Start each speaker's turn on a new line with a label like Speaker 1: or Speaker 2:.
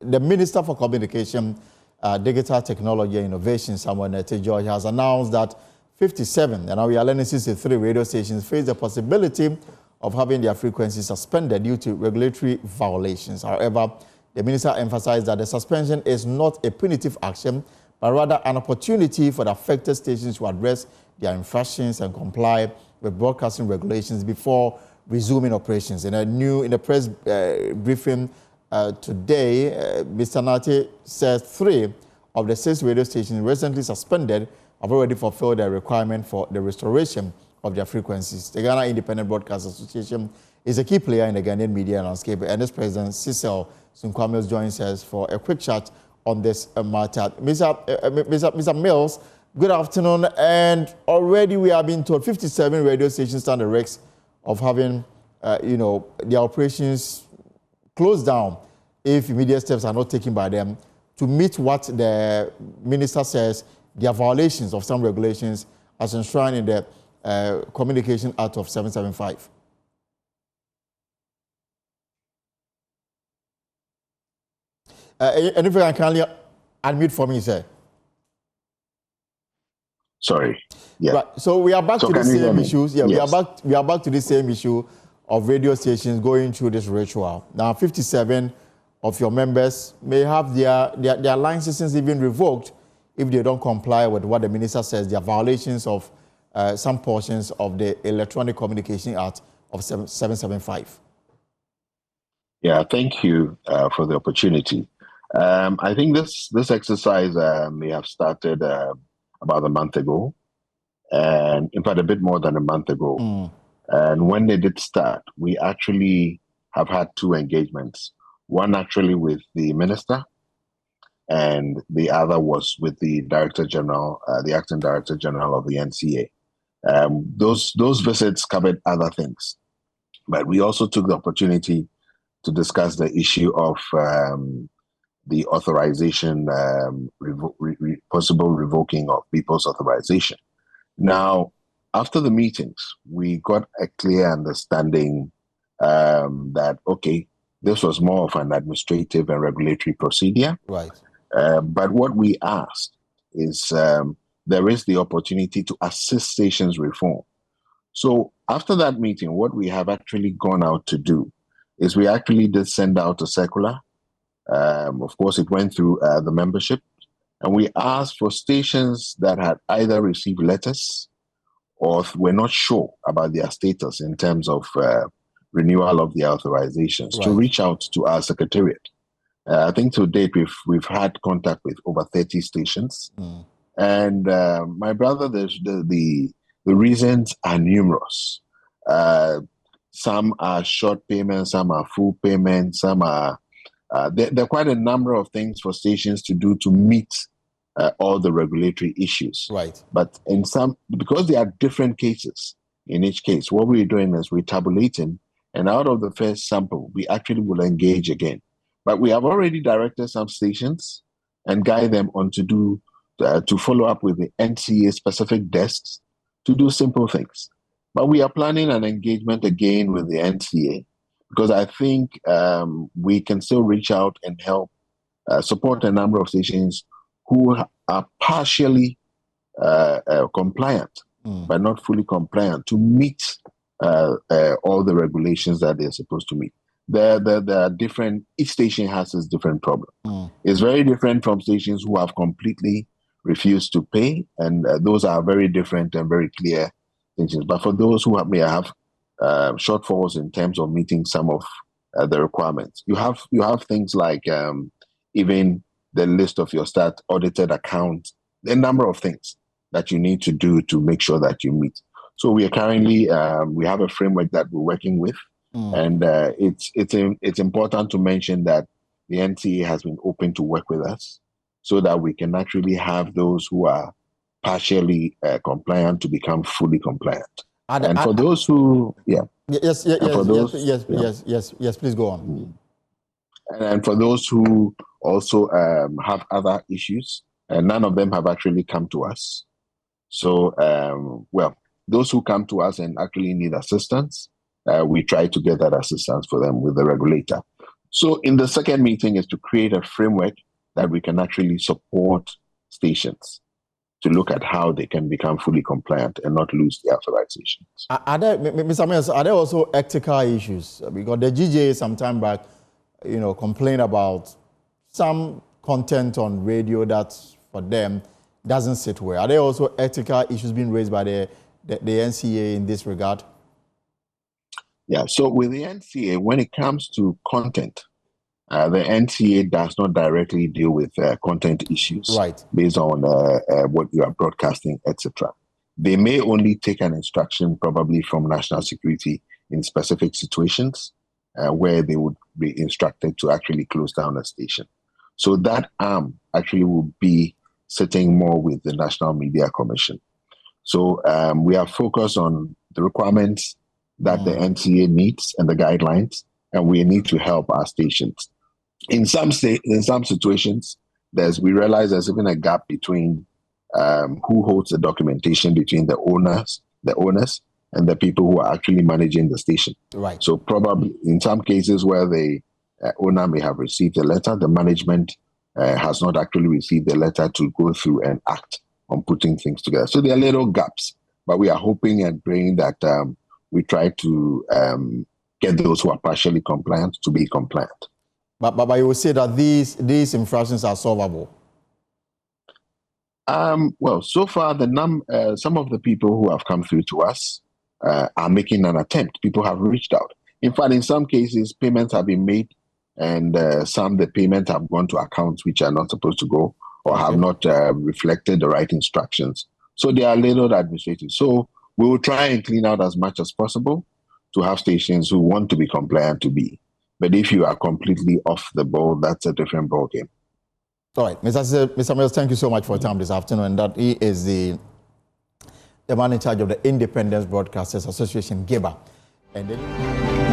Speaker 1: the Minister for Communication, Digital Technology and Innovation, Samuel Nete George, has announced that 57, and now we are learning 63 radio stations face the possibility of having their frequencies suspended due to regulatory violations. However, the minister emphasized that the suspension is not a punitive action, but rather an opportunity for the affected stations to address their infractions and comply with broadcasting regulations before resuming operations. In the press briefing today, Mr. Nate says 3 of the 6 radio stations recently suspended have already fulfilled their requirement for the restoration of their frequencies. The Ghana Independent Broadcast Association is a key player in the Ghanaian media landscape, and its president, Cecil Sunqua Mills, joins us for a quick chat on this matter. Mr. Mills, good afternoon. And already we have been told 57 radio stations stand the risk of having, their operations closed down if immediate steps are not taken by them to meet what the minister says their violations of some regulations as enshrined in the Communication Act of 775. And if you can kindly unmute for me, sir.
Speaker 2: Sorry. Yeah.
Speaker 1: Right. So we are back to the same issues. Yeah,
Speaker 2: yes.
Speaker 1: we are back to the same issue of radio stations going through this ritual. Now, 57 of your members may have their licenses even revoked if they don't comply with what the minister says, their violations of some portions of the Electronic Communication Act of 775.
Speaker 2: Yeah, thank you for the opportunity. I think this exercise may have started about a month ago, and in fact a bit more than a month ago. And when they did start, we actually have had 2 engagements. One actually with the minister, and the other was with the Director General, the Acting Director General of the NCA. Those visits covered other things, but we also took the opportunity to discuss the issue of the authorization, possible revoking of people's authorization. Now, after the meetings, we got a clear understanding that, okay, this was more of an administrative and regulatory procedure.
Speaker 1: Right.
Speaker 2: But what we asked is there is the opportunity to assist stations reform. So after that meeting, what we have actually gone out to do is we actually did send out a circular. Of course, it went through the membership, and we asked for stations that had either received letters or were not sure about their status in terms of renewal of their authorizations to reach out to our secretariat. I think to date we've had contact with over 30 stations, and my brother, the reasons are numerous. Some are short payments, some are full payments, some are there are quite a number of things for stations to do to meet all the regulatory issues.
Speaker 1: Right.
Speaker 2: But in some, because there are different cases in each case, what we're doing is we're tabulating, and out of the first sample, we actually will engage again. But we have already directed some stations and guide them on to follow up with the NCA specific desks to do simple things. But we are planning an engagement again with the NCA, because I think we can still reach out and help support a number of stations who are partially compliant, but not fully compliant to meet all the regulations that they're supposed to meet. There are different, each station has its different problem. It's very different from stations who have completely refused to pay, and those are very different and very clear things. But for those who may have shortfalls in terms of meeting some of the requirements, you have things like even the list of your stat audited account, a number of things that you need to do to make sure that you meet. So we are currently we have a framework that we're working with, and it's important to mention that the NCA has been open to work with us, so that we can actually have those who are partially compliant to become fully compliant. And for those who,
Speaker 1: yes, please go on.
Speaker 2: And for those who also have other issues, and none of them have actually come to us. So, those who come to us and actually need assistance, we try to get that assistance for them with the regulator. So in the second meeting is to create a framework that we can actually support stations to look at how they can become fully compliant and not lose their authorizations.
Speaker 1: Are there, Mr. Mills, are there also ethical issues? Because the GJA some time back, complained about some content on radio that for them doesn't sit well. Are there also ethical issues being raised by the NCA in this regard?
Speaker 2: Yeah, so with the NCA, when it comes to content, the NCA does not directly deal with content issues based on what you are broadcasting, etc. They may only take an instruction probably from national security in specific situations where they would be instructed to actually close down a station. So that arm actually will be sitting more with the National Media Commission. So we are focused on the requirements that the NCA needs and the guidelines, and we need to help our stations. In some situations, we realize there's even a gap between who holds the documentation between the owners, and the people who are actually managing the station.
Speaker 1: Right.
Speaker 2: So probably in some cases where the owner may have received a letter, the management has not actually received the letter to go through and act on putting things together. So there are little gaps, but we are hoping and praying that we try to get those who are partially compliant to be compliant.
Speaker 1: But you will say that these infractions are solvable?
Speaker 2: Well, so far, some of the people who have come through to us are making an attempt. People have reached out. In fact, in some cases, payments have been made, and the payments have gone to accounts which are not supposed to go or have not reflected the right instructions. So they are little administrative. So we will try and clean out as much as possible to have stations who want to be compliant to be. But if you are completely off the ball, that's a different ballgame.
Speaker 1: All right, Mr. Mills, thank you so much for your time this afternoon. And that he is the man in charge of the Independence Broadcasters Association, GIBA. And then